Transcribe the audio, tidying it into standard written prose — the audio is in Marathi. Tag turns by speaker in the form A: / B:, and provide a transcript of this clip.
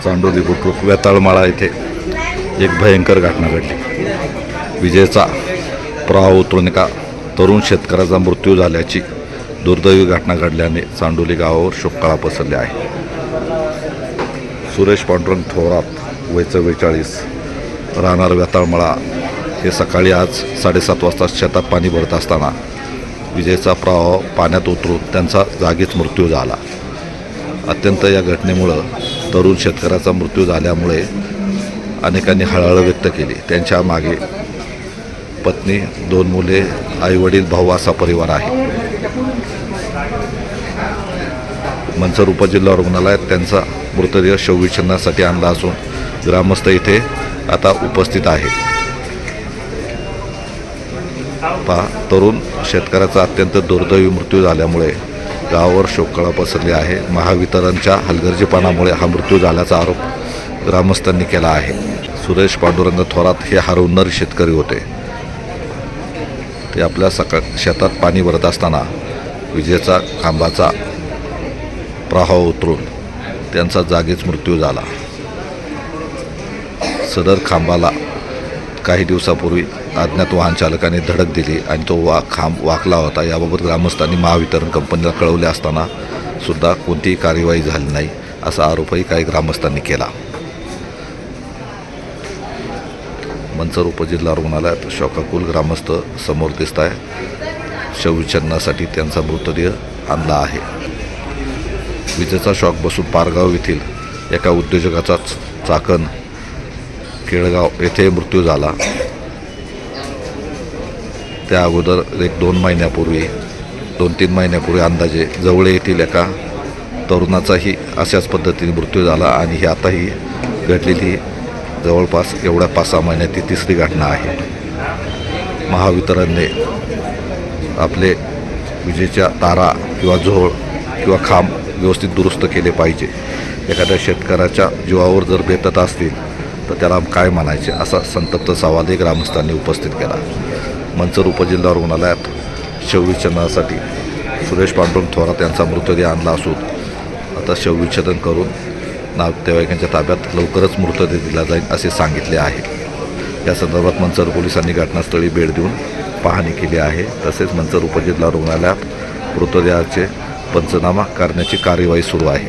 A: चांडोली बुद्रुक वेताळमाळा येथे एक भयंकर घटना घडली। विजेचा प्रवाह उतरून एका तरुण शेतकऱ्याचा मृत्यू झाल्याची दुर्दैवी घटना घडल्याने चांडोली गावावर शोककळा पसरली आहे। सुरेश पांडुरंग थोरात वय 44 राहणार वेताळमाळा हे सकाळी आज 7:30 वाजता शेतात पाणी भरत असताना विजेचा प्रवाह पाण्यात उतरून त्यांचा जागीच मृत्यू झाला। अत्यंत या घटनेमुळं तरुण शेतकऱ्याचा मृत्यू झाल्यामुळे अनेकांनी हळहळ व्यक्त केली। त्यांच्या मागे पत्नी, 2 मुले, आईवडील, भाऊ असा परिवार आहे। मंचर उपजिल्हा रुग्णालयात त्यांचा मृतदेह शवविच्छेदनासाठी आणला असून ग्रामस्थ इथे आता उपस्थित आहेत। तरुण शेतकऱ्याचा अत्यंत दुर्दैवी मृत्यू झाल्यामुळे गावावर शोककळा पसरली आहे। महावितरणच्या हलगर्जीपणामुळे हा मृत्यू झाल्याचा आरोप ग्रामस्थांनी केला आहे। सुरेश पांडुरंग थोरात हे हरवणारे शेतकरी होते। ते आपल्या शेतात पाणी भरत असताना विजेचा खांबाचा प्रवाह उतरून त्यांचा जागीच मृत्यू झाला। सदर खांबाला काही दिवसापूर्वी अज्ञात वाहन चालकाने धडक दिली आणि तो खांब वाकला होता। याबाबत ग्रामस्थांनी महावितरण कंपनीला कळवले असताना सुद्धा कोणतीही कार्यवाही झाली नाही असा आरोपही काही ग्रामस्थांनी केला। मंचर उपजिल्हा रुग्णालयात शोकाकुल ग्रामस्थ समोर दिसत आहे। शवविच्छेदनासाठी त्यांचा मृतदेह आणला आहे। विजेचा शॉक बसून पारगाव येथील एका उद्योजकाचा चाकण केळगाव येथे मृत्यू झाला। त्या अगोदर 2-3 महिन्यापूर्वी अंदाजे जवळे येथील एका तरुणाचाही अशाच पद्धतीने मृत्यू झाला आणि ही आताही घडलेली जवळपास एवढ्या 5-6 महिन्यात ती तिसरी घटना आहे। महावितरणने आपले विजेच्या तारा किंवा झोळ किंवा खांब व्यवस्थित दुरुस्त केले पाहिजे। एखाद्या शेतकऱ्याच्या जीवावर जर बेतत असतील तर त्याला काय म्हणायचे असा संतप्त सवालही ग्रामस्थांनी उपस्थित केला। मंचर उपजिल्हा रुग्णालयात शवविच्छेदनासाठी सुरेश पांडुरंग थोरात यांचा मृतदेह आणला असून आता शवविच्छेदन करून नातेवाईकांच्या ताब्यात लवकरच मृतदेह दिला जाईल असे सांगितले आहे। या संदर्भात मंचर पोलिसांनी घटनास्थळी भेट देऊन पाहणी केली आहे। तसेच मंचर उपजिल्हा रुग्णालयात मृतदेहाचे पंचनामा करण्याची कार्यवाही सुरू आहे।